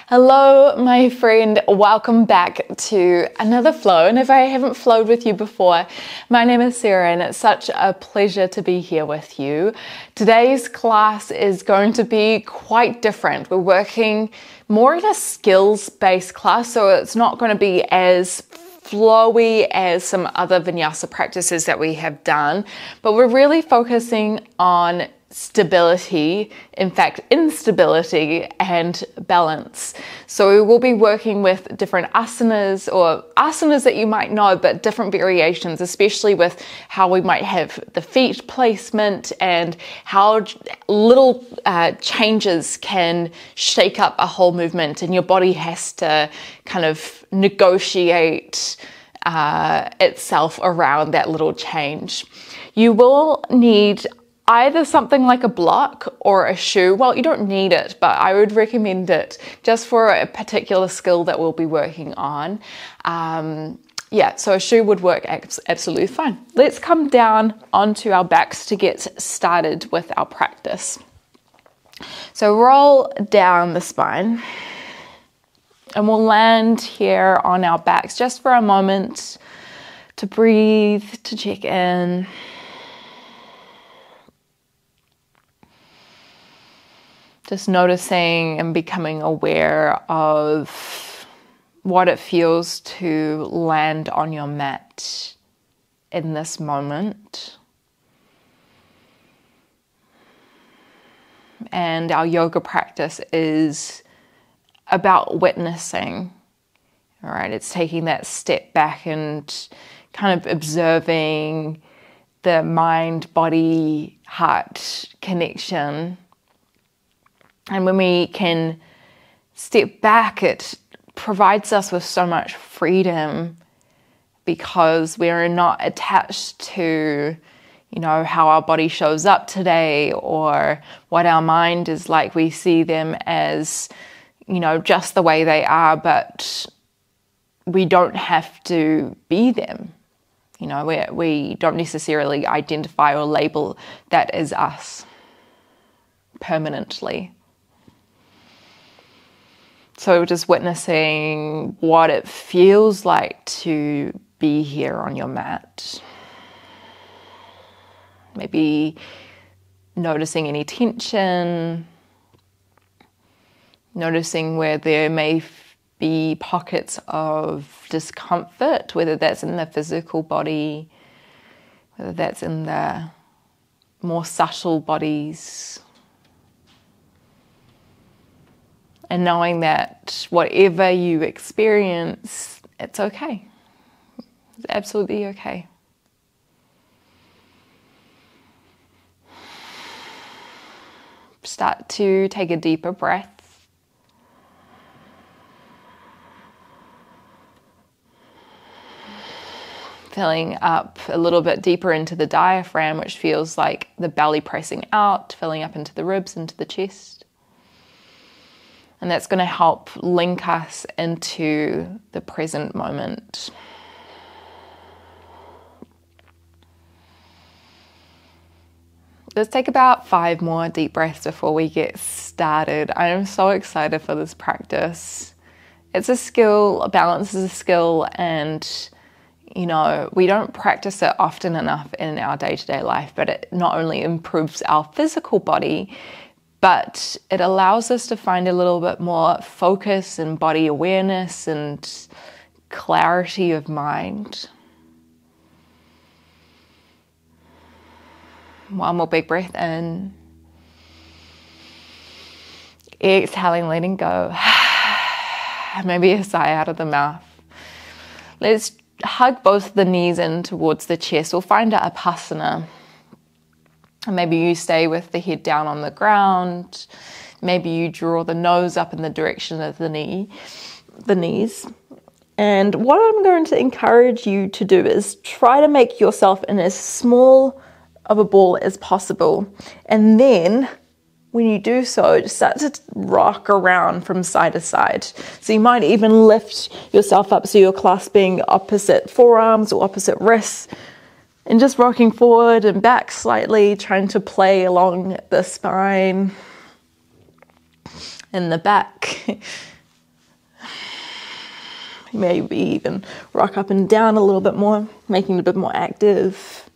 Hello, my friend. Welcome back to another flow. And if I haven't flowed with you before, my name is Sarah and it's such a pleasure to be here with you. Today's class is going to be quite different. We're working more in a skills-based class, so it's not going to be as flowy as some other Vinyasa practices that we have done, but we're really focusing on stability, in fact, instability and balance. So we will be working with different asanas or asanas that you might know, but different variations, especially with how we might have the feet placement and how little changes can shake up a whole movement, and your body has to kind of negotiate itself around that little change. You will need either something like a block or a shoe. Well, you don't need it, but I would recommend it just for a particular skill that we'll be working on. So a shoe would work absolutely fine. Let's come down onto our backs to get started with our practice. So roll down the spine and we'll land here on our backs just for a moment to breathe, to check in. Just noticing and becoming aware of what it feels to land on your mat in this moment. And our yoga practice is about witnessing, all right? It's taking that step back and kind of observing the mind, body, heart connection. And when we can step back, it provides us with so much freedom because we're not attached to, how our body shows up today or what our mind is like. We see them as, just the way they are, but we don't have to be them. We don't necessarily identify or label that as us permanently. So just witnessing what it feels like to be here on your mat. Maybe noticing any tension, noticing where there may be pockets of discomfort, whether that's in the physical body, whether that's in the more subtle bodies. And knowing that whatever you experience, it's okay. It's absolutely okay. Start to take a deeper breath. Filling up a little bit deeper into the diaphragm, which feels like the belly pressing out, filling up into the ribs, into the chest. And that's going to help link us into the present moment. Let's take about 5 more deep breaths before we get started. I am so excited for this practice. It's a skill, balance is a skill, and we don't practice it often enough in our day-to-day life, but it not only improves our physical body, but it allows us to find a little bit more focus and body awareness and clarity of mind. One more big breath in. Exhaling, letting go. Maybe a sigh out of the mouth. Let's hug both the knees in towards the chest. We'll find a Upasana. And maybe you stay with the head down on the ground. Maybe you draw the nose up in the direction of the knees. And what I'm going to encourage you to do is try to make yourself in as small of a ball as possible. And then when you do so, just start to rock around from side to side. So you might even lift yourself up so you're clasping opposite forearms or opposite wrists. And just rocking forward and back slightly, trying to play along the spine and the back. Maybe even rock up and down a little bit more, making it a bit more active.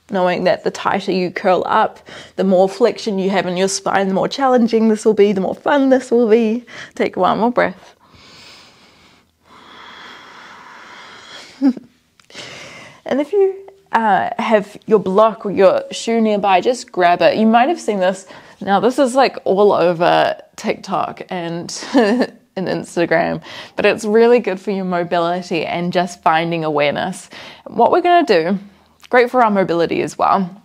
Knowing that the tighter you curl up, the more flexion you have in your spine, the more challenging this will be, the more fun this will be. Take one more breath. And if you have your block or your shoe nearby, just grab it. You might have seen this. Now, this is like all over TikTok and and Instagram, but it's really good for your mobility and just finding awareness. What we're going to do, great for our mobility as well,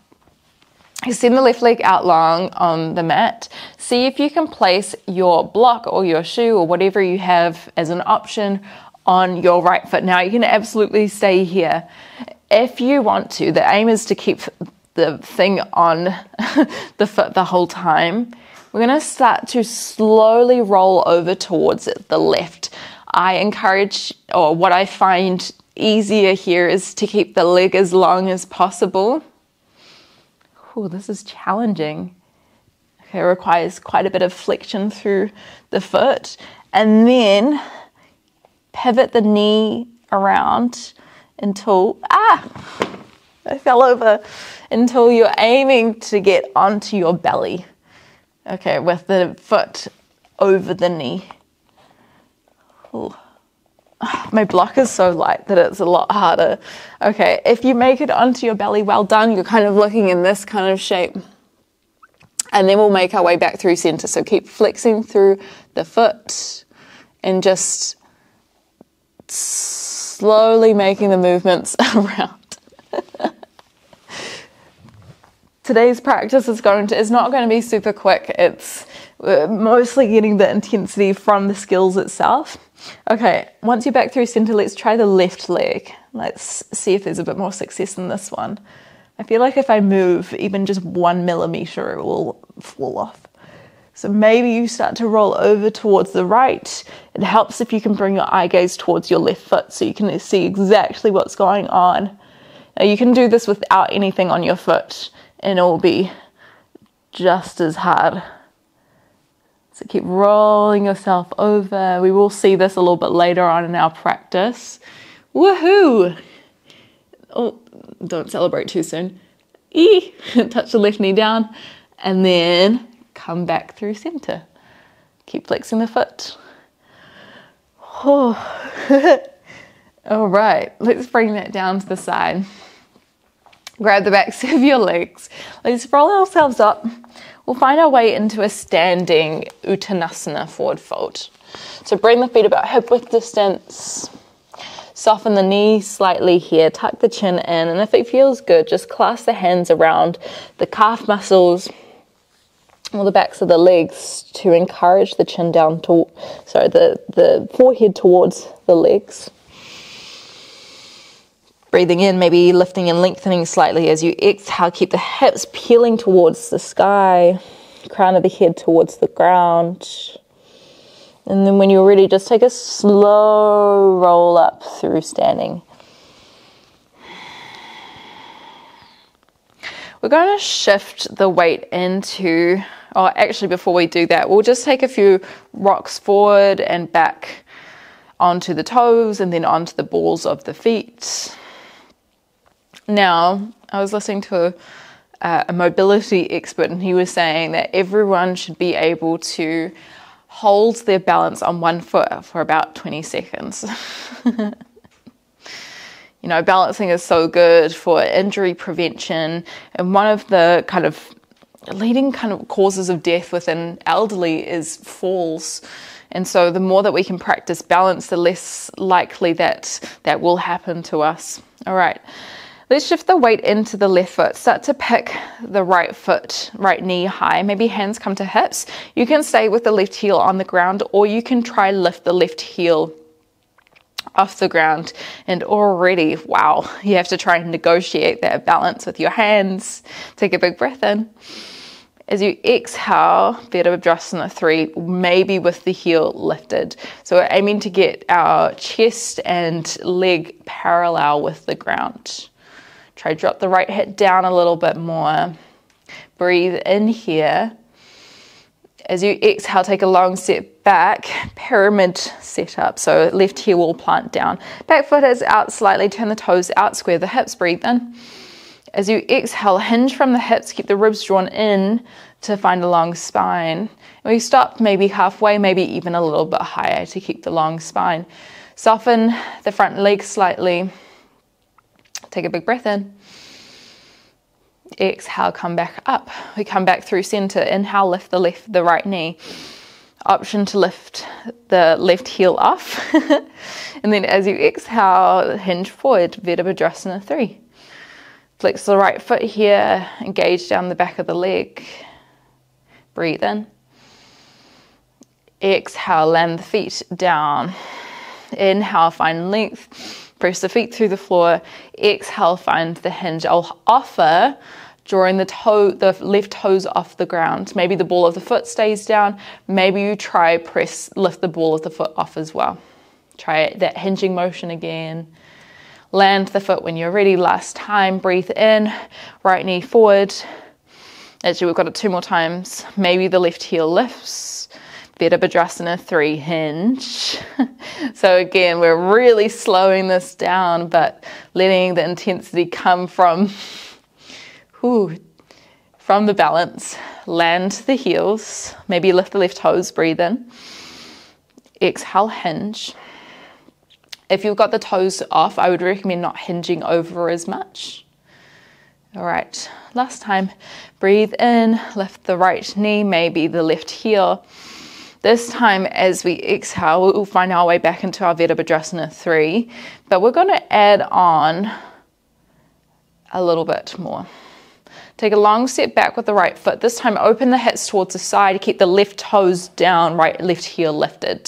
extend the left leg out long on the mat. See if you can place your block or your shoe or whatever you have as an option on your right foot. Now, you can absolutely stay here if you want to. The aim is to keep the thing on the foot the whole time. We're going to start to slowly roll over towards the left. I encourage, or what I find easier here, is to keep the leg as long as possible. Oh, this is challenging. Okay, it requires quite a bit of flexion through the foot. And then pivot the knee around until, I fell over, until you're aiming to get onto your belly. Okay, with the foot over the knee. Ooh. My block is so light that it's a lot harder. Okay, if you make it onto your belly, well done. You're kind of looking in this kind of shape. And then we'll make our way back through center. So keep flexing through the foot and just slowly making the movements around. Today's practice is not going to be super quick. It's mostly getting the intensity from the skills itself. Okay, once you're back through center, let's try the left leg. Let's see if there's a bit more success in this one. I feel like if I move even just 1 millimeter, it will fall off. So maybe you start to roll over towards the right. It helps if you can bring your eye gaze towards your left foot so you can see exactly what's going on. Now, you can do this without anything on your foot, and it will be just as hard. So keep rolling yourself over. We will see this a little bit later on in our practice. Woohoo! Oh, don't celebrate too soon. Touch the left knee down, and then come back through center. Keep flexing the foot. Oh. All right, let's bring that down to the side. Grab the backs of your legs. Let's roll ourselves up. We'll find our way into a standing Uttanasana, forward fold. So bring the feet about hip width distance. Soften the knees slightly here. Tuck the chin in. And if it feels good, just clasp the hands around the calf muscles or the backs of the legs to encourage the chin down to, the forehead towards the legs. Breathing in, maybe lifting and lengthening slightly as you exhale. Keep the hips peeling towards the sky, crown of the head towards the ground. And then when you're ready, just take a slow roll up through standing. We're going to shift the weight into, actually before we do that, we'll just take a few rocks forward and back onto the toes and then onto the balls of the feet. Now, I was listening to a mobility expert, and he was saying that everyone should be able to hold their balance on one foot for about 20 seconds. You know, balancing is so good for injury prevention, and one of the kind of leading kind of causes of death within elderly is falls. And so the more that we can practice balance, the less likely that will happen to us. All right. Let's shift the weight into the left foot. Start to pick the right foot, right knee high. Maybe hands come to hips. You can stay with the left heel on the ground, or you can try lift the left heel off the ground. And already, wow, you have to try and negotiate that balance with your hands. Take a big breath in. As you exhale, Virabhadrasana 3, maybe with the heel lifted. So we're aiming to get our chest and leg parallel with the ground. Try drop the right hip down a little bit more. Breathe in here. As you exhale, take a long step back, pyramid setup. So left heel will plant down. Back foot is out slightly, turn the toes out, square the hips, breathe in. As you exhale, hinge from the hips, keep the ribs drawn in to find a long spine. And we stop maybe halfway, maybe even a little bit higher to keep the long spine. Soften the front leg slightly. Take a big breath in. Exhale, come back up. We come back through center. Inhale, lift the right knee. Option to lift the left heel off. And then as you exhale, hinge forward, Virabhadrasana 3. Flex the right foot here, engage down the back of the leg. Breathe in. Exhale, land the feet down. Inhale, find length. Press the feet through the floor. Exhale, find the hinge. I'll offer drawing the left toes off the ground. Maybe the ball of the foot stays down. Maybe you try lift the ball of the foot off as well. Try that hinging motion again. Land the foot when you're ready. Last time, breathe in, right knee forward. Actually, we've got it 2 more times. Maybe the left heel lifts. Virabhadrasana 3, hinge. So again, we're really slowing this down, but letting the intensity come from the balance. Land the heels. Maybe lift the left toes, breathe in. Exhale, hinge. If you've got the toes off, I would recommend not hinging over as much. All right, last time. Breathe in, lift the right knee, maybe the left heel. This time, as we exhale, we'll find our way back into our Virabhadrasana 3, but we're going to add on a little bit more. Take a long step back with the right foot. This time, open the hips towards the side. Keep the left toes down, left heel lifted.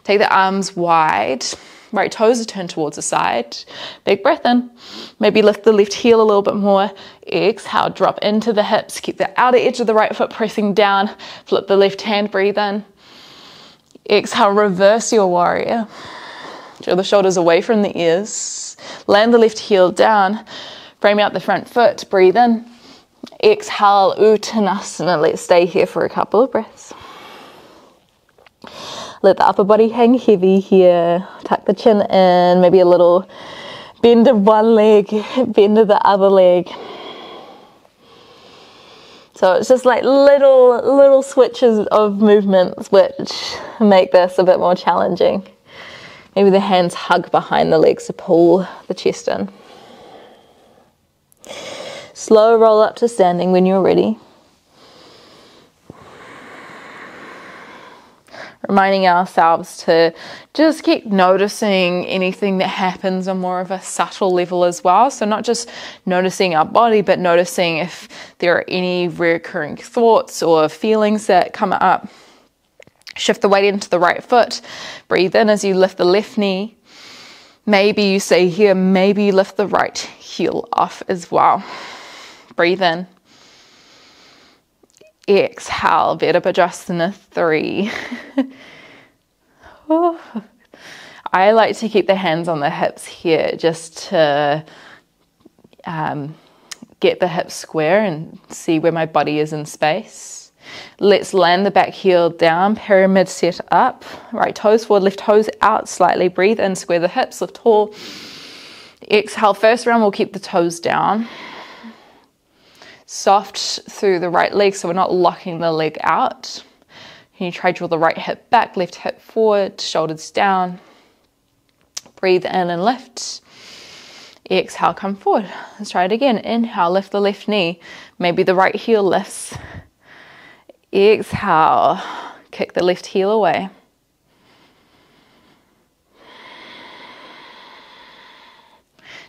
Take the arms wide. Right toes are turned towards the side. Big breath in. Maybe lift the left heel a little bit more. Exhale, drop into the hips. Keep the outer edge of the right foot pressing down. Flip the left hand, breathe in. Exhale, reverse your warrior. Draw the shoulders away from the ears. Land the left heel down. Frame out the front foot, breathe in. Exhale, Uttanasana. Let's stay here for a couple of breaths. Let the upper body hang heavy here. Tuck the chin in, maybe a little bend of one leg, bend of the other leg. So it's just like little switches of movements which make this a bit more challenging. Maybe the hands hug behind the legs to pull the chest in. Slow roll up to standing when you're ready. Reminding ourselves to just keep noticing anything that happens on more of a subtle level as well. So not just noticing our body, but noticing if there are any recurring thoughts or feelings that come up. Shift the weight into the right foot. Breathe in as you lift the left knee. Maybe you stay here, maybe you lift the right heel off as well. Breathe in. Exhale, Virabhadrasana 3. I like to keep the hands on the hips here just to get the hips square and see where my body is in space. Let's land the back heel down, pyramid set up. Right toes forward, left toes out slightly. Breathe in, square the hips, lift tall. Exhale, first round we'll keep the toes down. Soft through the right leg so we're not locking the leg out. Can you try to draw the right hip back, left hip forward, shoulders down. Breathe in and lift. Exhale, come forward. Let's try it again. Inhale, lift the left knee. Maybe the right heel lifts. Exhale, kick the left heel away.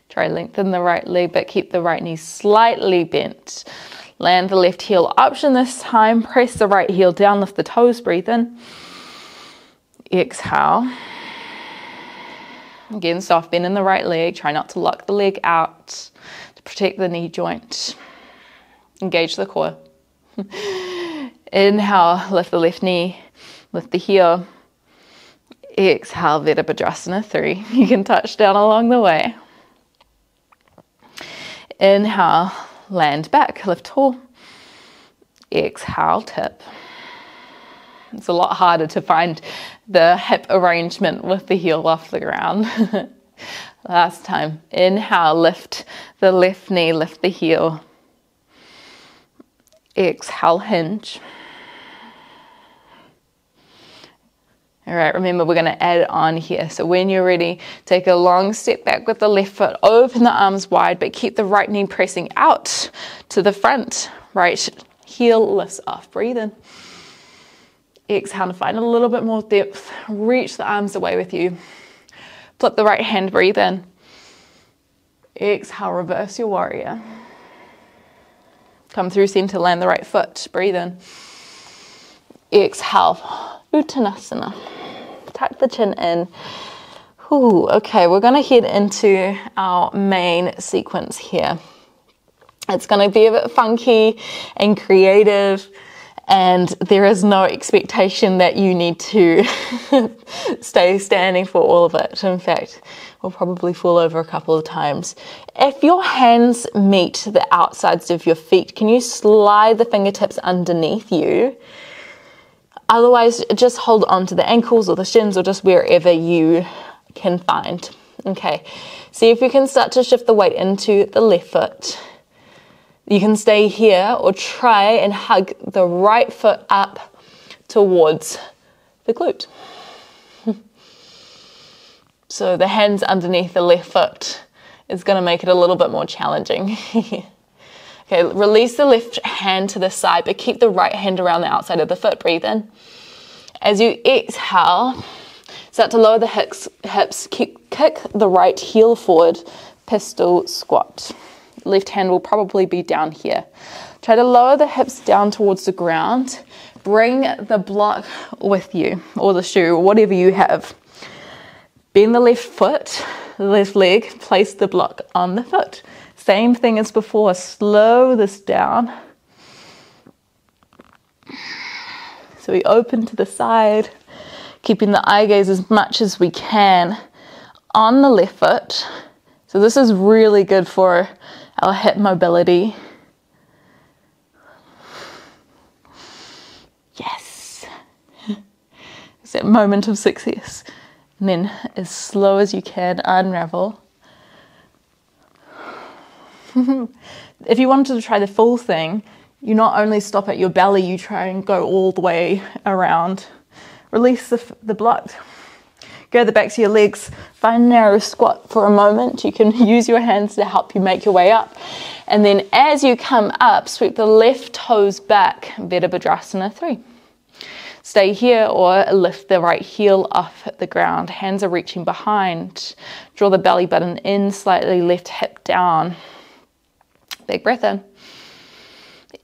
Try lengthen the right leg, but keep the right knee slightly bent. Land the left heel option this time. Press the right heel down, lift the toes, breathe in. Exhale. Again, soft bend in the right leg. Try not to lock the leg out to protect the knee joint. Engage the core. Inhale, lift the left knee, lift the heel. Exhale, Virabhadrasana 3. You can touch down along the way. Inhale, land back, lift tall. Exhale, tip. It's a lot harder to find the hip arrangement with the heel off the ground. Last time. Inhale, lift the left knee, lift the heel. Exhale, hinge. All right, remember we're going to add on here. So when you're ready, take a long step back with the left foot, open the arms wide, but keep the right knee pressing out to the front. Right heel lifts off, breathe in. Exhale to find a little bit more depth, reach the arms away with you. Flip the right hand, breathe in. Exhale, reverse your warrior. Come through center, land the right foot, breathe in. Exhale, Uttanasana. Tuck the chin in. Ooh, okay, we're going to head into our main sequence here. It's going to be a bit funky and creative, and there is no expectation that you need to stay standing for all of it. In fact, we'll probably fall over a couple of times. If your hands meet the outsides of your feet, can you slide the fingertips underneath you? Otherwise, just hold on to the ankles or the shins or just wherever you can find. Okay, see if you can start to shift the weight into the left foot. You can stay here or try and hug the right foot up towards the glute. So the hands underneath the left foot is going to make it a little bit more challenging. Okay, release the left hand to the side, but keep the right hand around the outside of the foot. Breathe in. As you exhale, start to lower the hips, kick the right heel forward, pistol squat. Left hand will probably be down here. Try to lower the hips down towards the ground. Bring the block with you, or the shoe, or whatever you have. Bend the left foot, the left leg, place the block on the foot. Same thing as before, slow this down. So we open to the side, keeping the eye gaze as much as we can on the left foot. So this is really good for our hip mobility. Yes. It's that moment of success. And then as slow as you can, unravel. If you wanted to try the full thing, you not only stop at your belly, you try and go all the way around. Release the block. Go the backs of your legs. Find a narrow squat for a moment. You can use your hands to help you make your way up. And then as you come up, sweep the left toes back. Virabhadrasana 3. Stay here or lift the right heel off the ground. Hands are reaching behind. Draw the belly button in slightly, left hip down. Big breath in.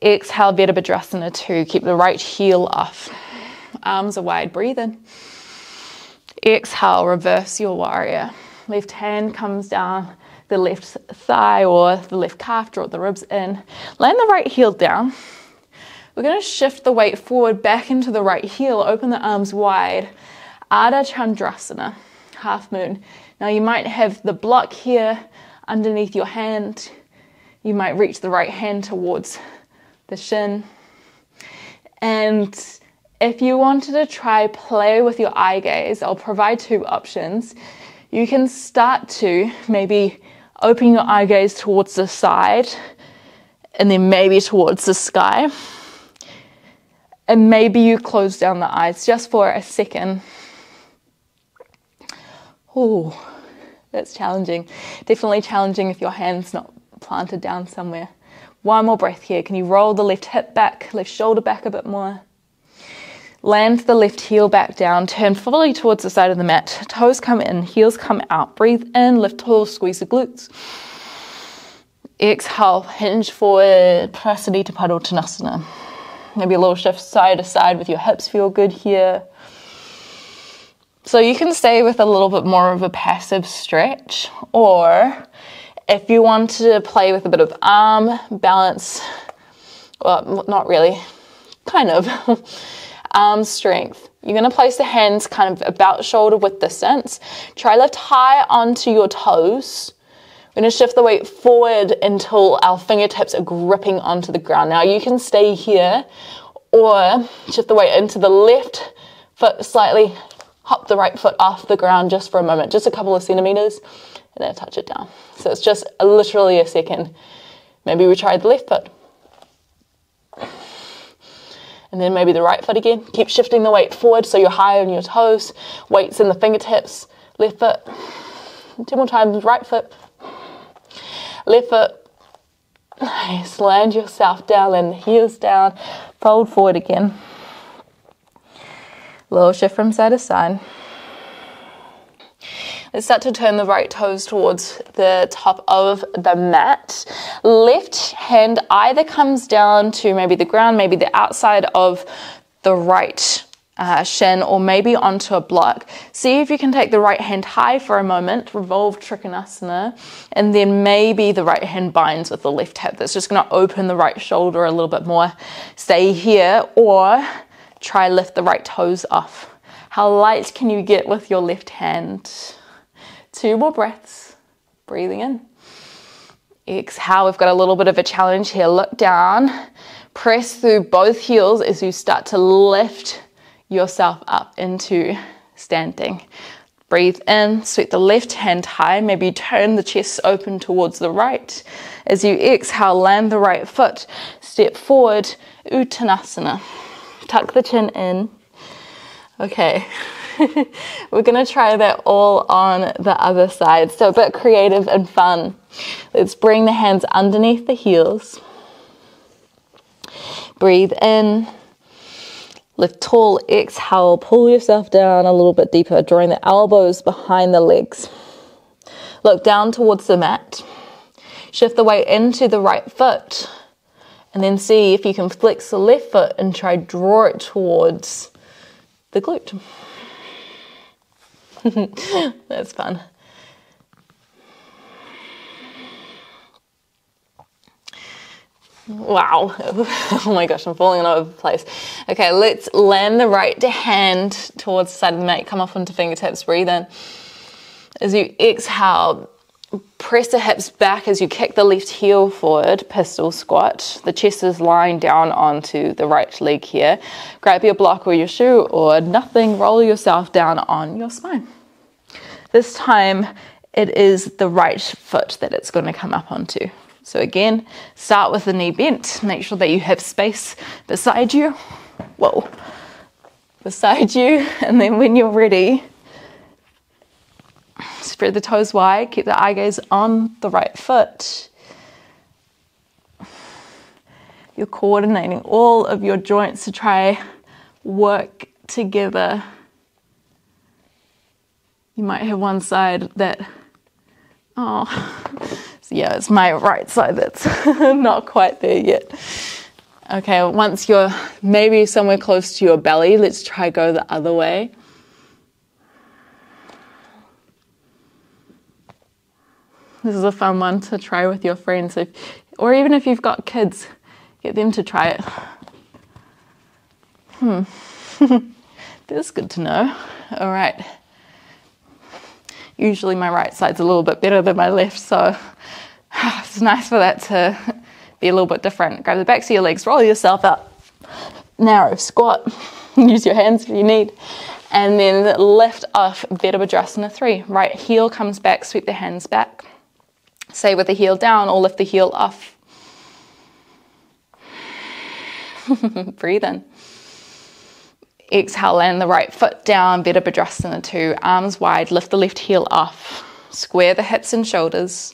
Exhale, Virabhadrasana 2. Keep the right heel off. Arms are wide. Breathe in. Exhale, reverse your warrior. Left hand comes down the left thigh or the left calf. Draw the ribs in. Land the right heel down. We're going to shift the weight forward back into the right heel. Open the arms wide. Ardha Chandrasana, half moon. Now you might have the block here underneath your hand. You might reach the right hand towards the shin. And if you wanted to try play with your eye gaze, I'll provide 2 options. You can start to maybe open your eye gaze towards the side and then maybe towards the sky. And maybe you close down the eyes just for a second. Oh, that's challenging. Definitely challenging if your hand's not planted down somewhere. One more breath here. Can you roll the left hip back, left shoulder back a bit more? Land the left heel back down. Turn fully towards the side of the mat. Toes come in, heels come out. Breathe in, lift tall, squeeze the glutes. Exhale, hinge forward, Prasarita Padottanasana. Maybe a little shift side to side with your hips feel good here. So you can stay with a little bit more of a passive stretch, or if you want to play with a bit of arm balance, well, not really, kind of, arm strength. You're going to place the hands kind of about shoulder width distance. Try lift high onto your toes. We're going to shift the weight forward until our fingertips are gripping onto the ground. Now you can stay here or shift the weight into the left foot slightly, hop the right foot off the ground just for a moment, just a couple of centimeters, and then touch it down. So it's just literally a second. Maybe we try the left foot. And then maybe the right foot again. Keep shifting the weight forward so you're high on your toes. Weights in the fingertips. Left foot. 2 more times. Right foot. Left foot. Nice. Land yourself down and heels down. Fold forward again. Little shift from side to side. Let's start to turn the right toes towards the top of the mat. Left hand either comes down to maybe the ground, maybe the outside of the right shin, or maybe onto a block. See if you can take the right hand high for a moment, revolve Trikonasana, and then maybe the right hand binds with the left hip. That's just going to open the right shoulder a little bit more. Stay here, or try lift the right toes off. How light can you get with your left hand? 2 more breaths. Breathing in. Exhale. We've got a little bit of a challenge here. Look down. Press through both heels as you start to lift yourself up into standing. Breathe in. Sweep the left hand high. Maybe turn the chest open towards the right. As you exhale, land the right foot. Step forward. Uttanasana. Tuck the chin in. Okay. We're going to try that all on the other side. So a bit creative and fun. Let's bring the hands underneath the heels. Breathe in. Lift tall. Exhale. Pull yourself down a little bit deeper, drawing the elbows behind the legs. Look down towards the mat. Shift the weight into the right foot. And then see if you can flex the left foot and try draw it towards the glute. That's fun. Wow. Oh my gosh, I'm falling all over the place. Okay, let's land the right hand towards the side of the mat. Come off onto fingertips. Breathe in. As you exhale, press the hips back as you kick the left heel forward, pistol squat. The chest is lying down onto the right leg here. Grab your block or your shoe or nothing, roll yourself down on your spine. This time it is the right foot that it's going to come up onto. So again, start with the knee bent. Make sure that you have space beside you. Whoa. Beside you. And then when you're ready, spread the toes wide, keep the eye gaze on the right foot. You're coordinating all of your joints to try work together. You might have one side that, so yeah, it's my right side that's not quite there yet. Okay, once you're maybe somewhere close to your belly, let's try go the other way. This is a fun one to try with your friends, or even if you've got kids, get them to try it. That's good to know. All right. Usually my right side's a little bit better than my left, so it's nice for that to be a little bit different. Grab the backs of your legs, roll yourself up, narrow squat, use your hands if you need, and then lift off Virabhadrasana 3. Right heel comes back, sweep the hands back. Stay with the heel down or lift the heel off. Breathe in. Exhale, land the right foot down, Virabhadrasana 2. Arms wide, lift the left heel off. Square the hips and shoulders.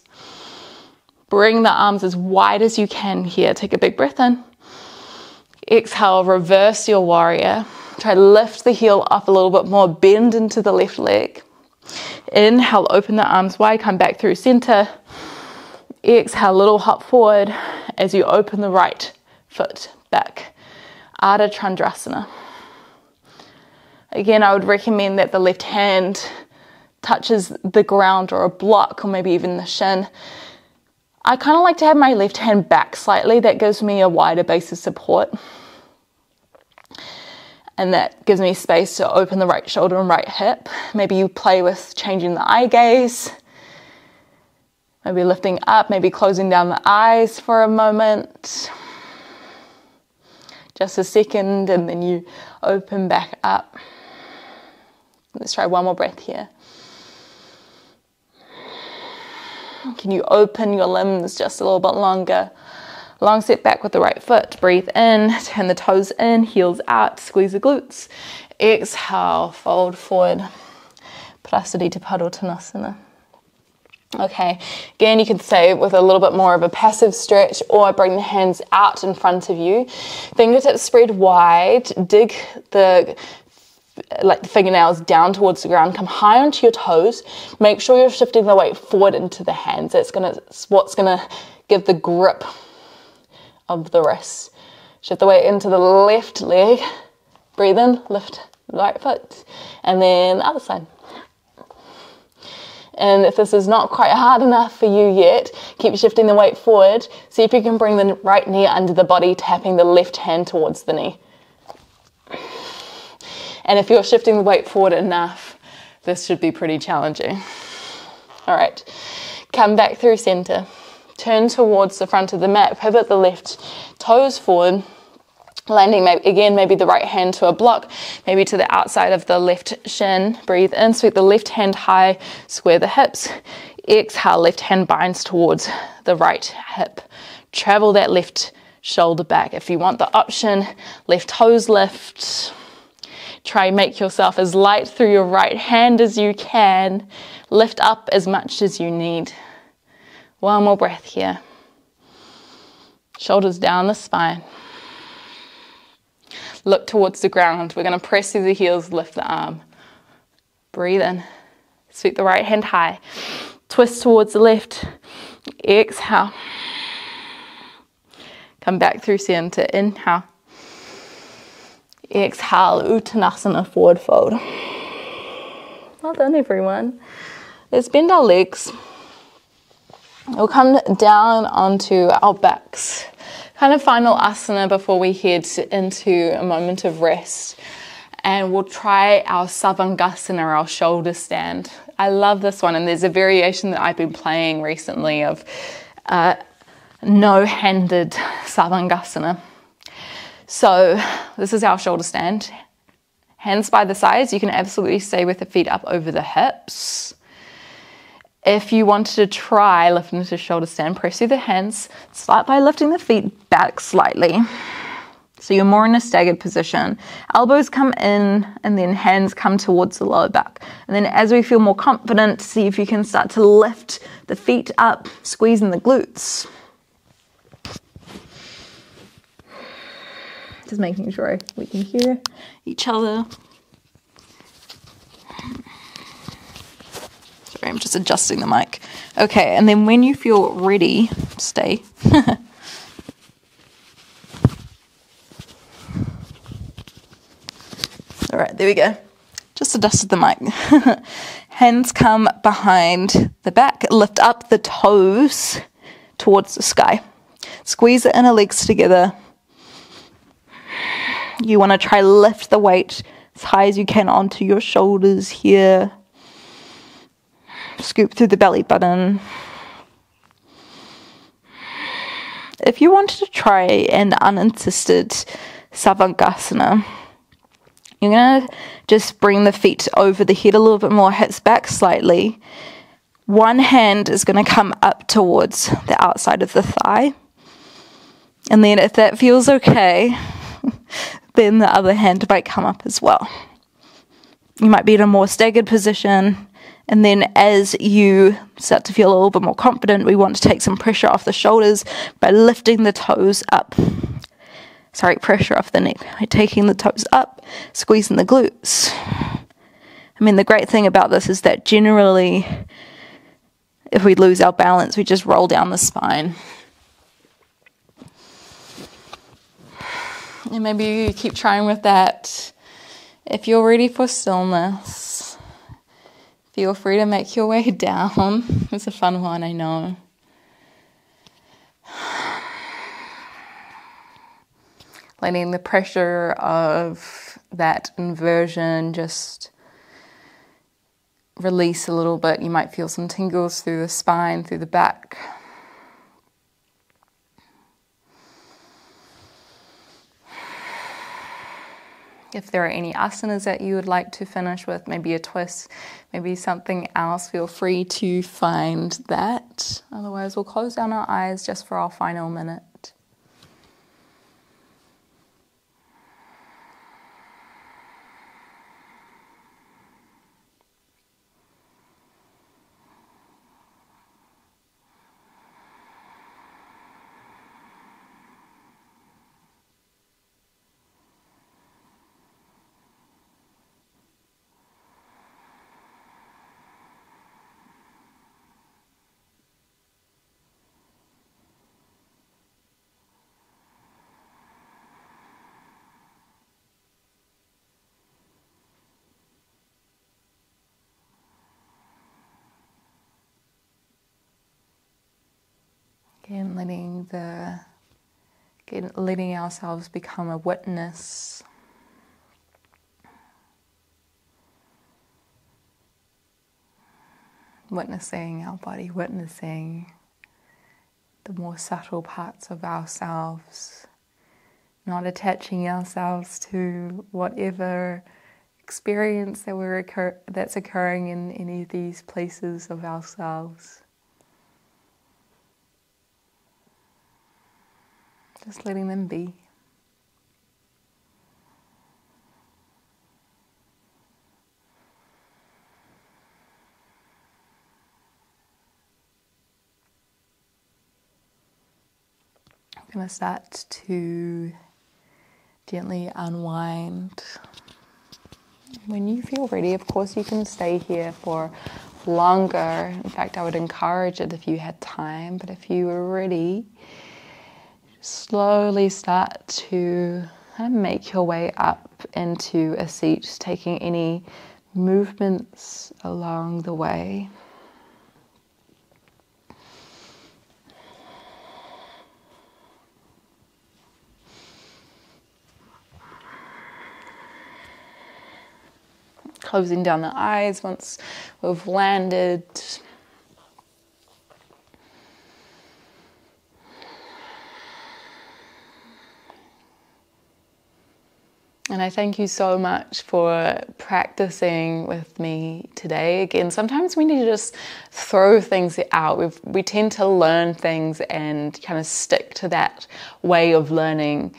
Bring the arms as wide as you can here. Take a big breath in. Exhale, reverse your warrior. Try to lift the heel up a little bit more, bend into the left leg. Inhale, open the arms wide, come back through center. Exhale, little hop forward as you open the right foot back. Ardha Chandrasana. Again, I would recommend that the left hand touches the ground or a block or maybe even the shin. I kind of like to have my left hand back slightly. That gives me a wider base of support. And that gives me space to open the right shoulder and right hip. Maybe you play with changing the eye gaze. Maybe lifting up, maybe closing down the eyes for a moment. just a second, and then you open back up. Let's try one more breath here. Can you open your limbs just a little bit longer? Long step back with the right foot. Breathe in, turn the toes in, heels out, squeeze the glutes. Exhale, fold forward. Prasarita Padottanasana. Okay, again, you can stay with a little bit more of a passive stretch, or bring the hands out in front of you. Fingertips spread wide. Dig the fingernails down towards the ground. Come high onto your toes. Make sure you're shifting the weight forward into the hands. It's what's gonna give the grip of the wrists. Shift the weight into the left leg. Breathe in, lift the right foot, and then the other side. And if this is not quite hard enough for you yet, keep shifting the weight forward. See if you can bring the right knee under the body, tapping the left hand towards the knee. And if you're shifting the weight forward enough, this should be pretty challenging. All right, come back through center. Turn towards the front of the mat. Pivot the left toes forward. Landing maybe the right hand to a block, maybe to the outside of the left shin. Breathe in, sweep the left hand high, square the hips. Exhale, left hand binds towards the right hip. Travel that left shoulder back. If you want the option, left toes lift. Try make yourself as light through your right hand as you can. Lift up as much as you need. One more breath here. Shoulders down the spine. Look towards the ground. We're going to press through the heels, lift the arm. Breathe in. Sweep the right hand high. Twist towards the left. Exhale. Come back through center. Inhale. Exhale. Uttanasana, forward fold. Well done, everyone. Let's bend our legs. We'll come down onto our backs. Kind of final asana before we head into a moment of rest. And we'll try our Savangasana, our shoulder stand. I love this one, and there's a variation that I've been playing recently of no-handed Savangasana. So this is our shoulder stand. Hands by the sides. You can absolutely stay with the feet up over the hips. If you wanted to try lifting into shoulder stand, press through the hands. Start by lifting the feet back slightly. So you're more in a staggered position. Elbows come in and then hands come towards the lower back. And then as we feel more confident, see if you can start to lift the feet up, squeezing the glutes. Just making sure we can hear each other. Sorry, I'm just adjusting the mic. Okay, and then when you feel ready, stay. All right, there we go. Just adjusted the mic. Hands come behind the back. Lift up the toes towards the sky. Squeeze the inner legs together. You want to try lift the weight as high as you can onto your shoulders here. Scoop through the belly button. If you wanted to try an unassisted Savangasana, you're going to just bring the feet over the head a little bit more, hips back slightly. One hand is going to come up towards the outside of the thigh. And then if that feels okay, then the other hand might come up as well. You might be in a more staggered position. And then as you start to feel a little bit more confident, we want to take some pressure off the shoulders by lifting the toes up. Sorry, pressure off the neck. By taking the toes up, squeezing the glutes. I mean, the great thing about this is that generally, if we lose our balance, we just roll down the spine. And maybe you keep trying with that. If you're ready for stillness, feel free to make your way down. It's a fun one, I know. Letting the pressure of that inversion just release a little bit. You might feel some tingles through the spine, through the back. If there are any asanas that you would like to finish with, maybe a twist, maybe something else, feel free to find that. Otherwise, we'll close down our eyes just for our final minute. Again, letting ourselves become a witness. Witnessing our body, witnessing the more subtle parts of ourselves, not attaching ourselves to whatever experience that's occurring in any of these places of ourselves. Just letting them be. I'm going to start to gently unwind. When you feel ready, of course, you can stay here for longer. In fact, I would encourage it if you had time, but if you were ready, slowly start to kind of make your way up into a seat, taking any movements along the way. Closing down the eyes once we've landed. And I thank you so much for practicing with me today. Again, sometimes we need to just throw things out. We tend to learn things and kind of stick to that way of learning.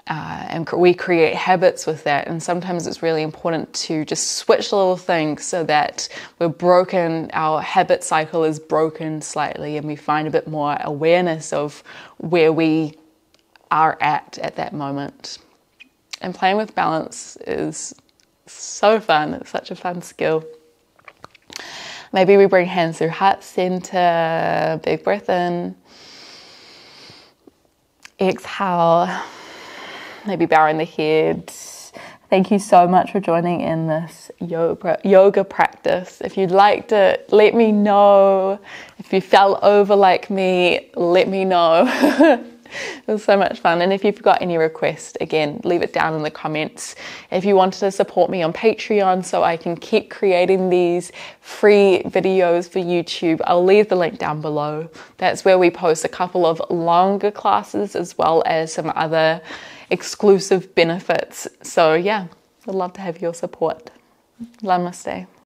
And we create habits with that, and sometimes it's really important to just switch little things so that our habit cycle is broken slightly, and we find a bit more awareness of where we are at that moment. And playing with balance is so fun. It's such a fun skill. Maybe we bring hands through heart center, big breath in, exhale. Maybe bowing the head. Thank you so much for joining in this yoga practice. If you'd like to let me know, if you fell over like me, let me know. It was so much fun. And if you've got any requests, again, leave it down in the comments. If you wanted to support me on Patreon so I can keep creating these free videos for YouTube, I'll leave the link down below. That's where we post a couple of longer classes as well as some other exclusive benefits. So yeah, I'd love to have your support. Namaste.